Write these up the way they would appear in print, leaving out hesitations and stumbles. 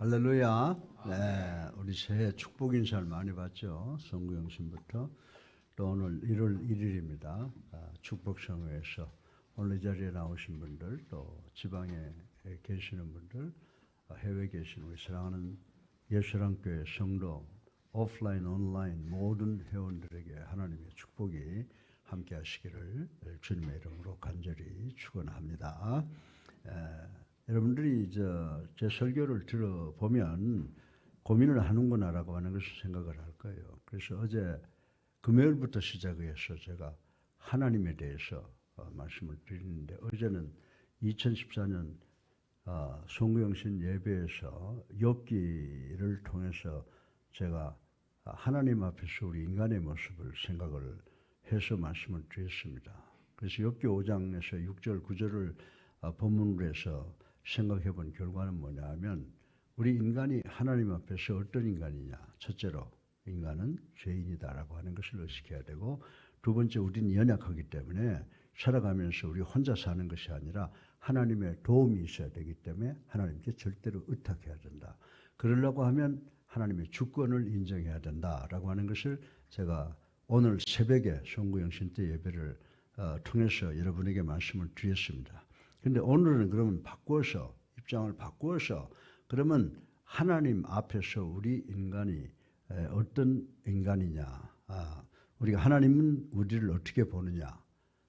할렐루야. 네, 우리 새해 축복 인사를 많이 받죠. 성구영 씨부터 또 오늘 1월 1일입니다. 축복성회에서 오늘 이 자리에 나오신 분들, 또 지방에 계시는 분들, 해외에 계신 우리 사랑하는 예수랑교회 성도, 오프라인, 온라인 모든 회원들에게 하나님의 축복이 함께 하시기를 주님의 이름으로 간절히 축원합니다. 여러분들이 제 설교를 들어보면 고민을 하는구나라고 하는 것을 생각을 할 거예요. 그래서 어제 금요일부터 시작해서 제가 하나님에 대해서 말씀을 드리는데, 어제는 2014년 송구영신 예배에서 욥기를 통해서 제가 하나님 앞에서 우리 인간의 모습을 생각을 해서 말씀을 드렸습니다. 그래서 욥기 5장에서 6절 9절을 본문으로 해서 생각해 본 결과는 뭐냐 하면, 우리 인간이 하나님 앞에서 어떤 인간이냐. 첫째로 인간은 죄인이다라고 하는 것을 의식해야 되고, 두 번째 우리는 연약하기 때문에 살아가면서 우리 혼자 사는 것이 아니라 하나님의 도움이 있어야 되기 때문에 하나님께 절대로 의탁해야 된다. 그러려고 하면 하나님의 주권을 인정해야 된다라고 하는 것을 제가 오늘 새벽에 송구영신 때 예배를 통해서 여러분에게 말씀을 드렸습니다. 근데 오늘은 그러면 바꾸어서, 입장을 바꾸어서, 그러면 하나님 앞에서 우리 인간이 어떤 인간이냐, 우리가 하나님은 우리를 어떻게 보느냐,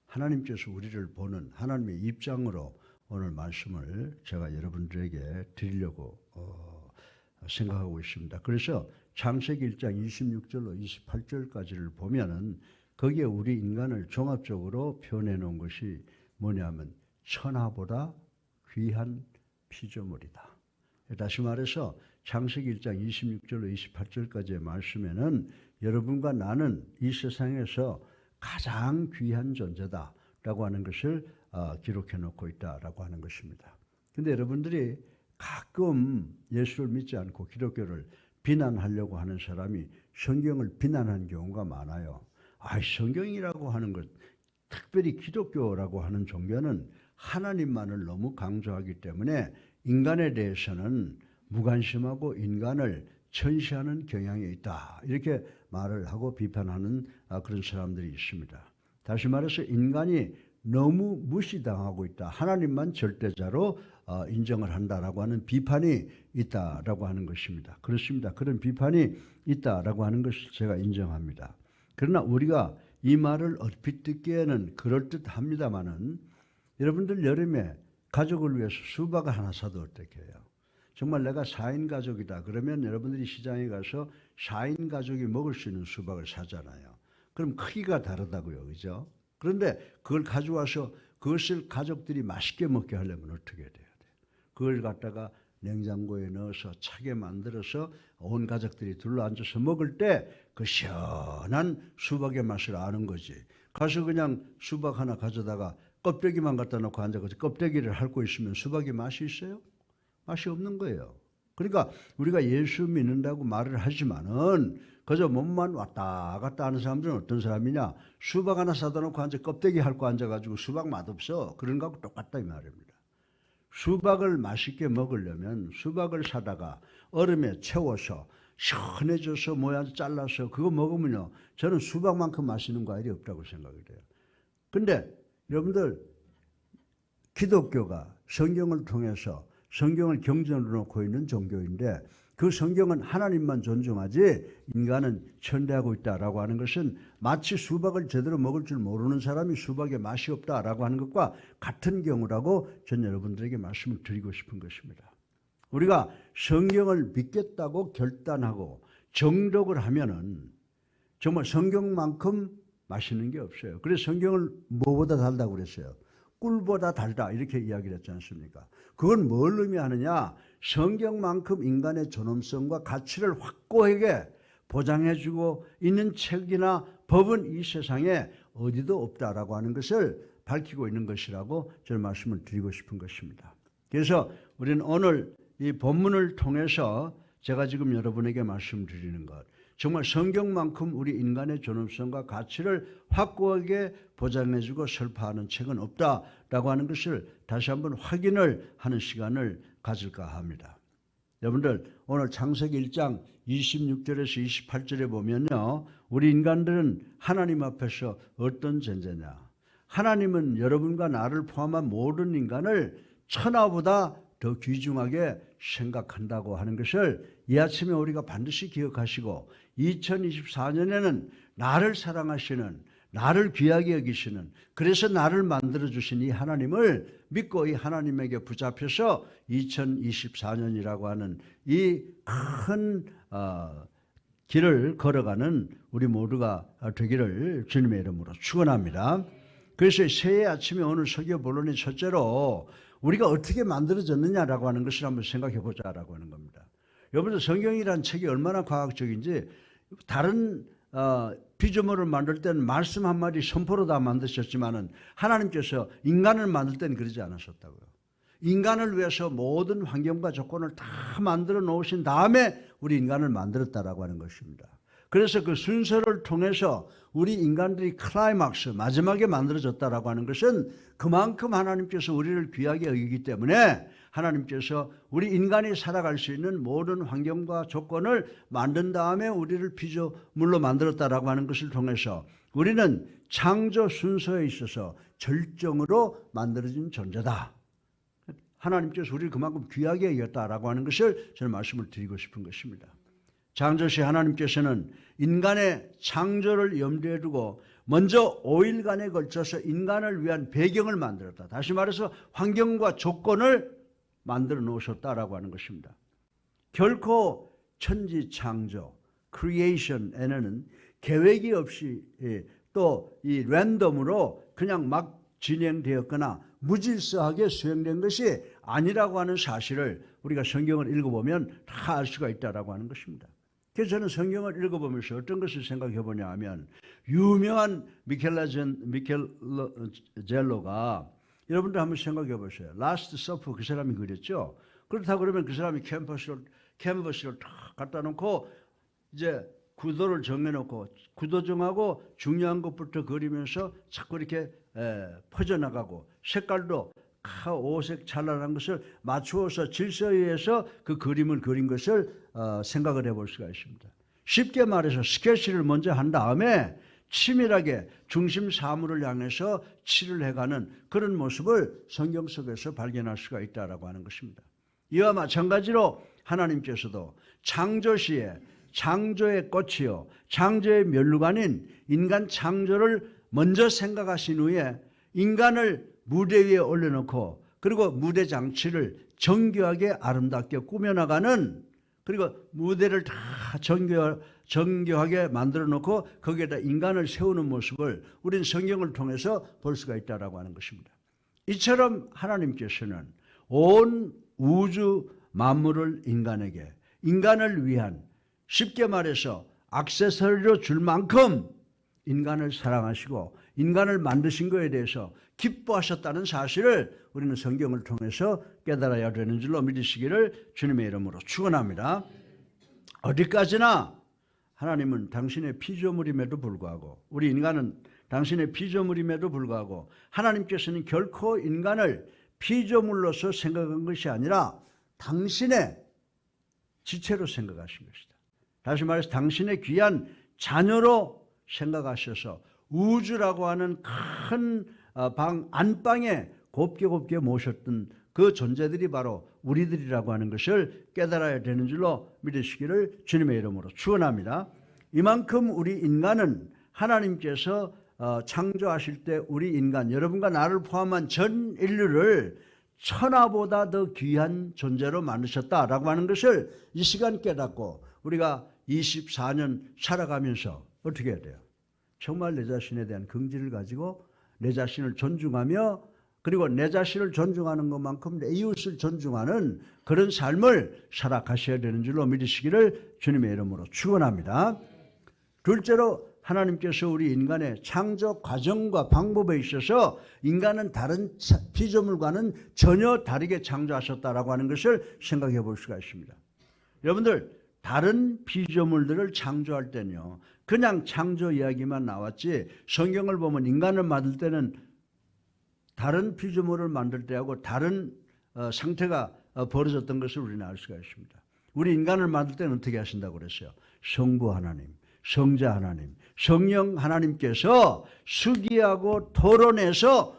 하나님께서 우리를 보는 하나님의 입장으로 오늘 말씀을 제가 여러분들에게 드리려고 생각하고 있습니다. 그래서 창세기 1장 26절로 28절까지를 보면은 거기에 우리 인간을 종합적으로 표현해 놓은 것이 뭐냐면 천하보다 귀한 피조물이다. 다시 말해서 창세기 1장 26절로 28절까지의 말씀에는 여러분과 나는 이 세상에서 가장 귀한 존재다라고 하는 것을 기록해 놓고 있다라고 하는 것입니다. 근데 여러분들이 가끔 예수를 믿지 않고 기독교를 비난하려고 하는 사람이 성경을 비난하는 경우가 많아요. 성경이라고 하는 것, 특별히 기독교라고 하는 종교는 하나님만을 너무 강조하기 때문에 인간에 대해서는 무관심하고 인간을 천시하는 경향이 있다, 이렇게 말을 하고 비판하는 그런 사람들이 있습니다. 다시 말해서 인간이 너무 무시당하고 있다, 하나님만 절대자로 인정을 한다라고 하는 비판이 있다라고 하는 것입니다. 그렇습니다. 그런 비판이 있다라고 하는 것을 제가 인정합니다. 그러나 우리가 이 말을 얼핏 듣기에는 그럴듯합니다마는, 여러분들 여름에 가족을 위해서 수박을 하나 사도 어떻게 해요? 정말 내가 4인 가족이다 그러면 여러분들이 시장에 가서 4인 가족이 먹을 수 있는 수박을 사잖아요. 그럼 크기가 다르다고요, 그죠? 그런데 그걸 가져와서 그것을 가족들이 맛있게 먹게 하려면 어떻게 돼야 돼요? 그걸 갖다가 냉장고에 넣어서 차게 만들어서 온 가족들이 둘러앉아서 먹을 때 그 시원한 수박의 맛을 아는 거지. 가서 그냥 수박 하나 가져다가 껍데기만 갖다 놓고 앉아서 껍데기를 핥고 있으면 수박이 맛이 있어요? 맛이 없는 거예요. 그러니까 우리가 예수 믿는다고 말을 하지만은 그저 몸만 왔다 갔다 하는 사람들은 어떤 사람이냐? 수박 하나 사다 놓고 앉아 껍데기 핥고 앉아가지고 수박 맛없어, 그런 거하고 똑같다 이 말입니다. 수박을 맛있게 먹으려면 수박을 사다가 얼음에 채워서 시원해져서 모양 잘라서 그거 먹으면요, 저는 수박만큼 맛있는 과일이 없다고 생각이 돼요. 근데 여러분들, 기독교가 성경을 통해서 성경을 경전으로 놓고 있는 종교인데, 그 성경은 하나님만 존중하지 인간은 천대하고 있다라고 하는 것은 마치 수박을 제대로 먹을 줄 모르는 사람이 수박에 맛이 없다라고 하는 것과 같은 경우라고 전 여러분들에게 말씀을 드리고 싶은 것입니다. 우리가 성경을 믿겠다고 결단하고 정독을 하면은 정말 성경만큼 맛있는 게 없어요. 그래서 성경을 뭐보다 달다고 그랬어요? 꿀보다 달다, 이렇게 이야기를 했지 않습니까? 그건 뭘 의미하느냐? 성경만큼 인간의 존엄성과 가치를 확고하게 보장해주고 있는 책이나 법은 이 세상에 어디도 없다라고 하는 것을 밝히고 있는 것이라고 저는 말씀을 드리고 싶은 것입니다. 그래서 우리는 오늘 이 본문을 통해서 제가 지금 여러분에게 말씀드리는 것, 정말 성경만큼 우리 인간의 존엄성과 가치를 확고하게 보장해주고 설파하는 책은 없다라고 하는 것을 다시 한번 확인을 하는 시간을 가질까 합니다. 여러분들 오늘 창세기 1장 26절에서 28절에 보면요, 우리 인간들은 하나님 앞에서 어떤 존재냐. 하나님은 여러분과 나를 포함한 모든 인간을 천하보다 더 귀중하게 생각한다고 하는 것을 이 아침에 우리가 반드시 기억하시고, 2024년에는 나를 사랑하시는, 나를 귀하게 여기시는, 그래서 나를 만들어주신 이 하나님을 믿고 이 하나님에게 붙잡혀서 2024년이라고 하는 이 큰 길을 걸어가는 우리 모두가 되기를 주님의 이름으로 축원합니다. 그래서 새해 아침에 오늘 설교 본론의 첫째로 우리가 어떻게 만들어졌느냐라고 하는 것을 한번 생각해 보자라고 하는 겁니다. 여러분들 성경이라는 책이 얼마나 과학적인지, 다른 피조물을 만들 때는 말씀 한마디 선포로 다 만드셨지만은 하나님께서 인간을 만들 때는 그러지 않으셨다고요. 인간을 위해서 모든 환경과 조건을 다 만들어 놓으신 다음에 우리 인간을 만들었다라고 하는 것입니다. 그래서 그 순서를 통해서 우리 인간들이 클라이막스, 마지막에 만들어졌다라고 하는 것은 그만큼 하나님께서 우리를 귀하게 여기기 때문에 하나님께서 우리 인간이 살아갈 수 있는 모든 환경과 조건을 만든 다음에 우리를 피조물로 만들었다라고 하는 것을 통해서 우리는 창조 순서에 있어서 절정으로 만들어진 존재다. 하나님께서 우리를 그만큼 귀하게 여겼다라고 하는 것을 저는 말씀을 드리고 싶은 것입니다. 창조시 하나님께서는 인간의 창조를 염두에 두고 먼저 5일간에 걸쳐서 인간을 위한 배경을 만들었다. 다시 말해서 환경과 조건을 만들어 놓으셨다라고 하는 것입니다. 결코 천지 창조, 크리에이션에는 계획이 없이 또 이 랜덤으로 그냥 막 진행되었거나 무질서하게 수행된 것이 아니라고 하는 사실을 우리가 성경을 읽어보면 다 알 수가 있다라고 하는 것입니다. 그래서 저는 성경을 읽어보면서 어떤 것을 생각해 보냐 하면, 유명한 미켈란젤로가, 여러분들 한번 생각해 보세요. 라스트 서프 그 사람이 그렸죠. 그렇다 그러면 그 사람이 캔버스를 탁 갖다 놓고 이제 구도를 정해놓고 구도 정하고 중요한 것부터 그리면서 자꾸 이렇게 퍼져나가고 색깔도 오색 찬란한 것을 맞추어서 질서에 의해서 그 그림을 그린 것을 생각을 해볼 수가 있습니다. 쉽게 말해서 스케치를 먼저 한 다음에 치밀하게 중심 사물을 향해서 칠을 해가는 그런 모습을 성경 속에서 발견할 수가 있다라고 하는 것입니다. 이와 마찬가지로 하나님께서도 창조시에 창조의 꽃이요 창조의 면류관인 인간 창조를 먼저 생각하신 후에 인간을 무대 위에 올려놓고, 그리고 무대 장치를 정교하게 아름답게 꾸며나가는, 그리고 무대를 다 정교하게 만들어 놓고 거기에다 인간을 세우는 모습을 우리는 성경을 통해서 볼 수가 있다라고 하는 것입니다. 이처럼 하나님께서는 온 우주 만물을 인간을 위한, 쉽게 말해서 액세서리로 줄 만큼 인간을 사랑하시고 인간을 만드신 것에 대해서 기뻐하셨다는 사실을 우리는 성경을 통해서 깨달아야 되는 줄로 믿으시기를 주님의 이름으로 축원합니다. 어디까지나 하나님은 당신의 피조물임에도 불구하고, 우리 인간은 당신의 피조물임에도 불구하고 하나님께서는 결코 인간을 피조물로서 생각한 것이 아니라 당신의 지체로 생각하신 것이다. 다시 말해서 당신의 귀한 자녀로 생각하셔서 우주라고 하는 큰 방 안방에 곱게 모셨던 그 존재들이 바로 우리들이라고 하는 것을 깨달아야 되는 줄로 믿으시기를 주님의 이름으로 축원합니다. 이만큼 우리 인간은 하나님께서 창조하실 때 우리 인간, 여러분과 나를 포함한 전 인류를 천하보다 더 귀한 존재로 만드셨다라고 하는 것을 이 시간 깨닫고 우리가 24년 살아가면서 어떻게 해야 돼요? 정말 내 자신에 대한 긍지를 가지고 내 자신을 존중하며, 그리고 내 자신을 존중하는 것만큼 내 이웃을 존중하는 그런 삶을 살아가셔야 되는 줄로 믿으시기를 주님의 이름으로 축원합니다. 둘째로 하나님께서 우리 인간의 창조 과정과 방법에 있어서 인간은 다른 피조물과는 전혀 다르게 창조하셨다라고 하는 것을 생각해 볼 수가 있습니다. 여러분들, 다른 피조물들을 창조할 때는요, 그냥 창조 이야기만 나왔지, 성경을 보면 인간을 만들 때는 다른 피조물을 만들 때하고 다른 상태가 벌어졌던 것을 우리는 알 수가 있습니다. 우리 인간을 만들 때는 어떻게 하신다고 그랬어요? 성부 하나님, 성자 하나님, 성령 하나님께서 수기하고 토론해서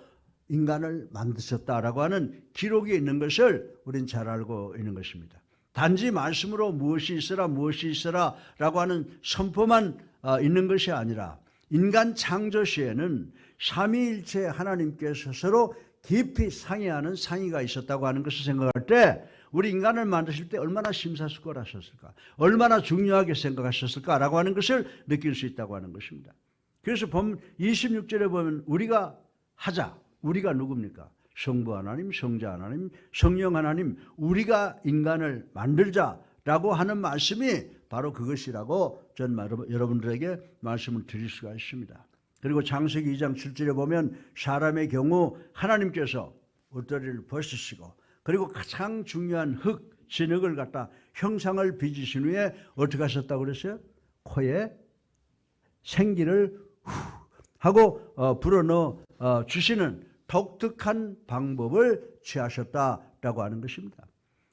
인간을 만드셨다라고 하는 기록이 있는 것을 우리는 잘 알고 있는 것입니다. 단지 말씀으로 무엇이 있어라 라고 하는 선포만 있는 것이 아니라 인간 창조 시에는 삼위일체 하나님께서 서로 깊이 상의하는 상의가 있었다고 하는 것을 생각할 때 우리 인간을 만드실 때 얼마나 심사숙고하셨을까, 얼마나 중요하게 생각하셨을까라고 하는 것을 느낄 수 있다고 하는 것입니다. 그래서 26절에 보면 우리가 하자. 우리가 누굽니까? 성부 하나님, 성자 하나님, 성령 하나님, 우리가 인간을 만들자라고 하는 말씀이 바로 그것이라고 저는 여러분들에게 말씀을 드릴 수가 있습니다. 그리고 창세기 2장 7절에 보면 사람의 경우 하나님께서 옷다리를 벗으시고 그리고 가장 중요한 진흙을 갖다 형상을 빚으신 후에 어떻게 하셨다고 그랬어요? 코에 생기를 하고 불어넣어 주시는 독특한 방법을 취하셨다라고 하는 것입니다.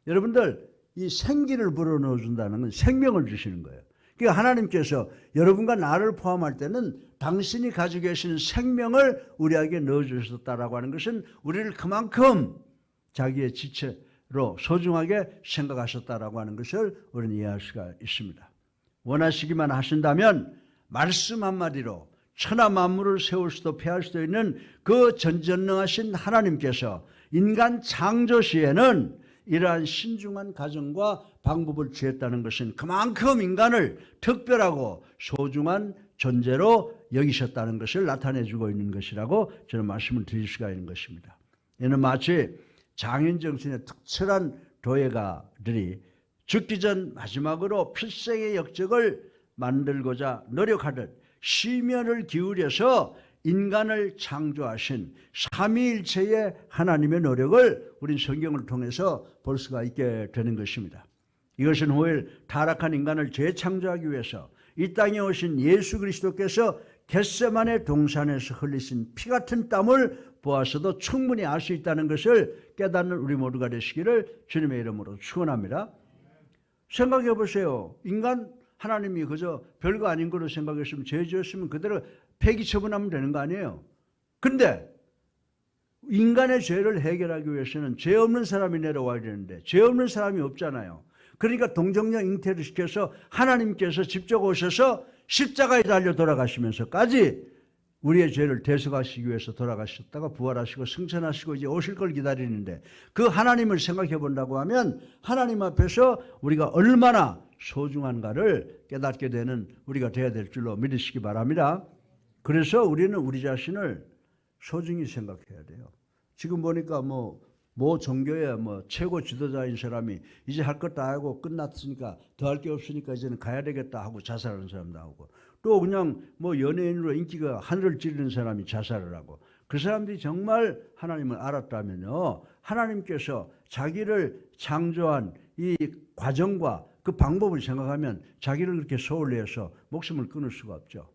여러분들 이 생기를 불어넣어 준다는 건 생명을 주시는 거예요. 그러니까 하나님께서 여러분과 나를 포함할 때는 당신이 가지고 계시는 생명을 우리에게 넣어주셨다라고 하는 것은 우리를 그만큼 자기의 지체로 소중하게 생각하셨다라고 하는 것을 우리는 이해할 수가 있습니다. 원하시기만 하신다면 말씀 한마디로 천하 만물을 세울 수도 폐할 수도 있는 그 전전능하신 하나님께서 인간 창조 시에는 이러한 신중한 가정과 방법을 취했다는 것은 그만큼 인간을 특별하고 소중한 존재로 여기셨다는 것을 나타내주고 있는 것이라고 저는 말씀을 드릴 수가 있는 것입니다. 이는 마치 장인정신의 특출한 도예가들이 죽기 전 마지막으로 필생의 역적을 만들고자 노력하듯 심혈을 기울여서 인간을 창조하신 삼위일체의 하나님의 노력을 우린 성경을 통해서 볼 수가 있게 되는 것입니다. 이것은 후일 타락한 인간을 재창조하기 위해서 이 땅에 오신 예수 그리스도께서 겟세마네 동산에서 흘리신 피 같은 땀을 보아서도 충분히 알 수 있다는 것을 깨닫는 우리 모두가 되시기를 주님의 이름으로 축원합니다. 생각해 보세요. 인간 하나님이 그저 별거 아닌 거로 생각했으면 죄 지었으면 그대로 폐기 처분하면 되는 거 아니에요. 근데 인간의 죄를 해결하기 위해서는 죄 없는 사람이 내려와야 되는데 죄 없는 사람이 없잖아요. 그러니까 동정녀 잉태를 시켜서 하나님께서 직접 오셔서 십자가에 달려 돌아가시면서까지 우리의 죄를 대속하시기 위해서 돌아가셨다가 부활하시고 승천하시고 이제 오실 걸 기다리는데 그 하나님을 생각해 본다고 하면 하나님 앞에서 우리가 얼마나 소중한가를 깨닫게 되는 우리가 되어야 될 줄로 믿으시기 바랍니다. 그래서 우리는 우리 자신을 소중히 생각해야 돼요. 지금 보니까 모 종교의 최고 지도자인 사람이 이제 할 것 다 하고 끝났으니까 더 할 게 없으니까 이제는 가야 되겠다 하고 자살하는 사람 나오고 또 그냥 연예인으로 인기가 하늘을 찌르는 사람이 자살을 하고 그 사람들이 정말 하나님을 알았다면요. 하나님께서 자기를 창조한 이 과정과 그 방법을 생각하면 자기를 그렇게 소홀히 해서 목숨을 끊을 수가 없죠.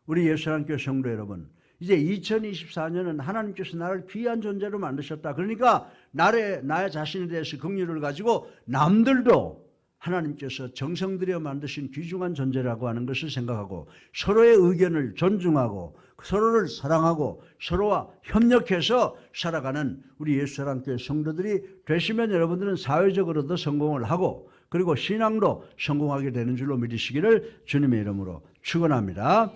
우리 예수님교회 성도 여러분, 이제 2024년은 하나님께서 나를 귀한 존재로 만드셨다. 그러니까 나의 자신에 대해서 긍휼을 가지고 남들도 하나님께서 정성 들여 만드신 귀중한 존재라고 하는 것을 생각하고 서로의 의견을 존중하고 서로를 사랑하고 서로와 협력해서 살아가는 우리 예수사랑교회 성도들이 되시면 여러분들은 사회적으로도 성공을 하고 그리고 신앙도 성공하게 되는 줄로 믿으시기를 주님의 이름으로 축원합니다.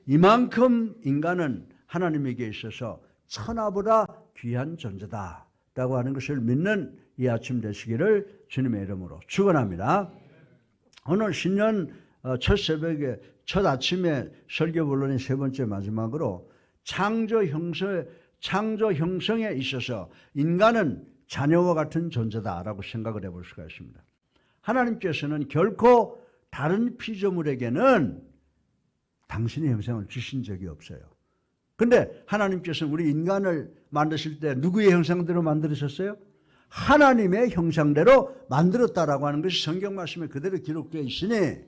이만큼 인간은 하나님에게 있어서 천하보다 귀한 존재다라고 하는 것을 믿는 이 아침 되시기를 주님의 이름으로 축원합니다. 오늘 신년 첫 새벽에 첫 아침에 설교 본론의 세 번째 마지막으로 창조 형성에 있어서 인간은 자녀와 같은 존재다라고 생각을 해볼 수가 있습니다. 하나님께서는 결코 다른 피조물에게는 당신의 형상을 주신 적이 없어요. 근데 하나님께서는 우리 인간을 만드실 때 누구의 형상대로 만드셨어요? 하나님의 형상대로 만들었다라고 하는 것이 성경 말씀에 그대로 기록되어 있으니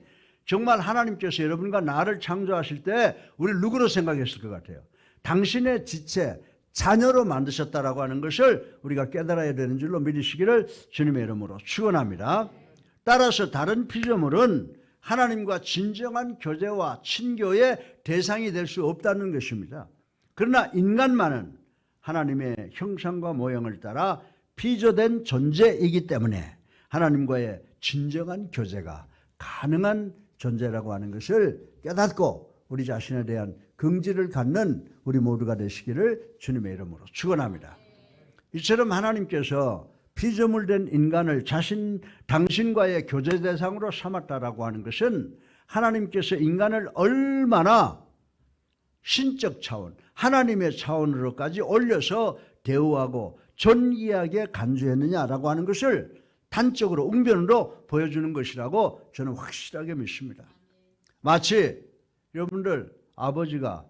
정말 하나님께서 여러분과 나를 창조하실 때 우리를 누구로 생각했을 것 같아요? 당신의 지체, 자녀로 만드셨다라고 하는 것을 우리가 깨달아야 되는 줄로 믿으시기를 주님의 이름으로 축원합니다. 따라서 다른 피조물은 하나님과 진정한 교제와 친교의 대상이 될 수 없다는 것입니다. 그러나 인간만은 하나님의 형상과 모형을 따라 피조된 존재이기 때문에 하나님과의 진정한 교제가 가능한 존재라고 하는 것을 깨닫고 우리 자신에 대한 긍지를 갖는 우리 모두가 되시기를 주님의 이름으로 축원합니다. 이처럼 하나님께서 피조물된 인간을 당신과의 교제 대상으로 삼았다라고 하는 것은 하나님께서 인간을 얼마나 신적 차원, 하나님의 차원으로까지 올려서 대우하고 존귀하게 간주했느냐라고 하는 것을 단적으로 웅변으로 보여주는 것이라고 저는 확실하게 믿습니다. 마치 여러분들 아버지가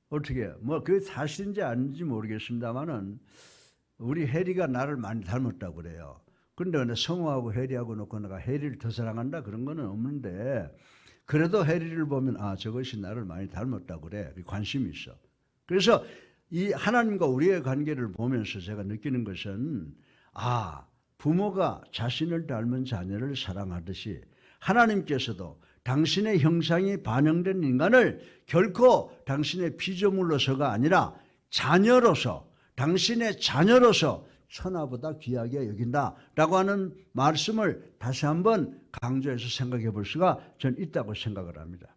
어떻게 그게 사실인지 아닌지 모르겠습니다만은 우리 해리가 나를 많이 닮았다고 그래요. 그런데 성우하고 해리하고 놓고 내가 해리를 더 사랑한다 그런 거는 없는데 그래도 해리를 보면 저것이 나를 많이 닮았다고 그래. 관심이 있어. 그래서 이 하나님과 우리의 관계를 보면서 제가 느끼는 것은 부모가 자신을 닮은 자녀를 사랑하듯이 하나님께서도 당신의 형상이 반영된 인간을 결코 당신의 피조물로서가 아니라 자녀로서, 당신의 자녀로서 천하보다 귀하게 여긴다라고 하는 말씀을 다시 한번 강조해서 생각해 볼 수가 전 있다고 생각을 합니다.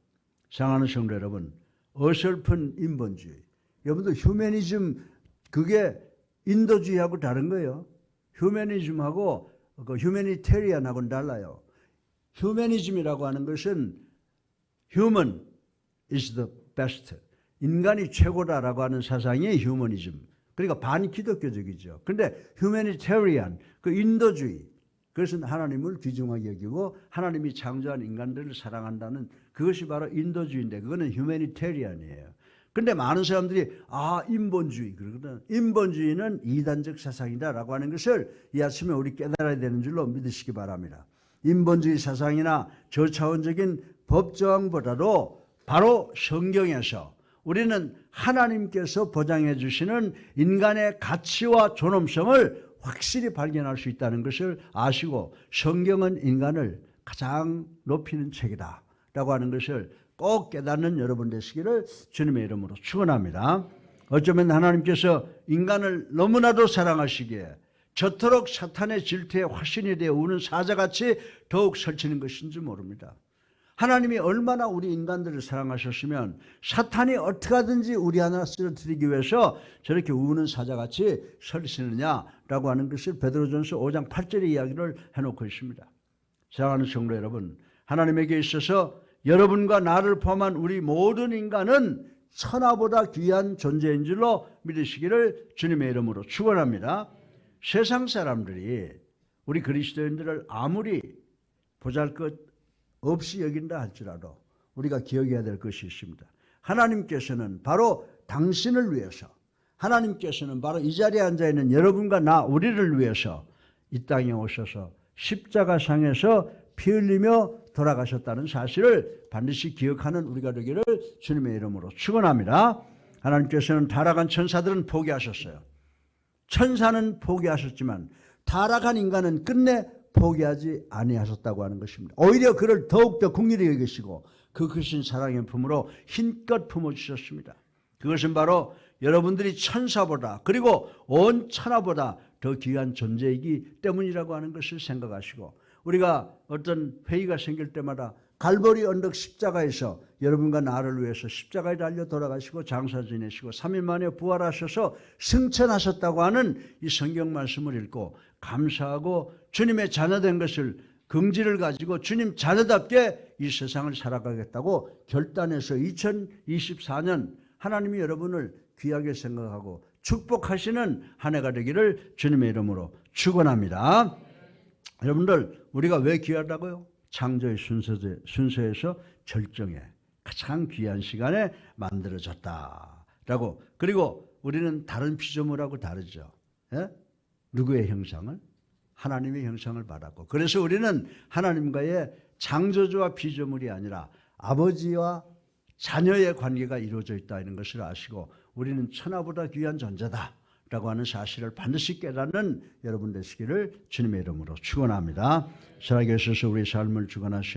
사랑하는 성도 여러분, 어설픈 인본주의, 여러분들 휴머니즘 그게 인도주의하고 다른 거예요. 휴머니즘하고 휴머니테리안하고는 달라요. 휴머니즘이라고 하는 것은 human is the best. 인간이 최고다라고 하는 사상이 휴머니즘. 그러니까 반기독교적이죠. 그런데 휴머니테리안, 인도주의, 그것은 하나님을 귀중하게 여기고 하나님이 창조한 인간들을 사랑한다는 그것이 바로 인도주의인데 그거는 휴머니테리안이에요. 그런데 많은 사람들이 인본주의 그러거든. 인본주의는 이단적 사상이다라고 하는 것을 이 아침에 우리 깨달아야 되는 줄로 믿으시기 바랍니다. 인본주의 사상이나 저차원적인 법조항보다도 바로 성경에서 우리는 하나님께서 보장해 주시는 인간의 가치와 존엄성을 확실히 발견할 수 있다는 것을 아시고 성경은 인간을 가장 높이는 책이다 라고 하는 것을 꼭 깨닫는 여러분 되시기를 주님의 이름으로 축원합니다. 어쩌면 하나님께서 인간을 너무나도 사랑하시기에 저토록 사탄의 질투에 화신이 되어 우는 사자같이 더욱 설치는 것인지 모릅니다. 하나님이 얼마나 우리 인간들을 사랑하셨으면 사탄이 어떻게 하든지 우리 하나 쓰러뜨리기 위해서 저렇게 우는 사자같이 설치느냐라고 하는 것을 베드로전서 5장 8절의 이야기를 해놓고 있습니다. 사랑하는 성도 여러분, 하나님에게 있어서 여러분과 나를 포함한 우리 모든 인간은 천하보다 귀한 존재인 줄로 믿으시기를 주님의 이름으로 축원합니다. 세상 사람들이 우리 그리스도인들을 아무리 보잘것 없이 여긴다 할지라도 우리가 기억해야 될 것이 있습니다. 하나님께서는 바로 당신을 위해서, 하나님께서는 바로 이 자리에 앉아있는 여러분과 나 우리를 위해서 이 땅에 오셔서 십자가상에서 피 흘리며 돌아가셨다는 사실을 반드시 기억하는 우리가 되기를 주님의 이름으로 축원합니다. 하나님께서는 타락한 천사들은 포기하셨어요. 천사는 포기하셨지만 타락한 인간은 끝내 포기하지 아니하셨다고 하는 것입니다. 오히려 그를 더욱더 긍휼히 여기시고 그 크신 사랑의 품으로 힘껏 품어주셨습니다. 그것은 바로 여러분들이 천사보다 그리고 온 천하보다 더 귀한 존재이기 때문이라고 하는 것을 생각하시고 우리가 어떤 회의가 생길 때마다 갈보리 언덕 십자가에서 여러분과 나를 위해서 십자가에 달려 돌아가시고 장사 지내시고 3일 만에 부활하셔서 승천하셨다고 하는 이 성경 말씀을 읽고 감사하고 주님의 자녀된 것을 긍지를 가지고 주님 자녀답게 이 세상을 살아가겠다고 결단해서 2024년 하나님이 여러분을 귀하게 생각하고 축복하시는 한 해가 되기를 주님의 이름으로 축원합니다. 여러분들 우리가 왜 귀하다고요? 창조의 순서에서 절정에 가장 귀한 시간에 만들어졌다라고. 그리고 우리는 다른 피조물하고 다르죠. 예? 누구의 형상을? 하나님의 형상을 받았고, 그래서 우리는 하나님과의 창조주와 피조물이 아니라 아버지와 자녀의 관계가 이루어져 있다는 것을 아시고 우리는 천하보다 귀한 존재다 라고 하는 사실을 반드시 깨닫는 여러분 되시기를 주님의 이름으로 축원합니다. 살아계셔서 우리 삶을 주관하시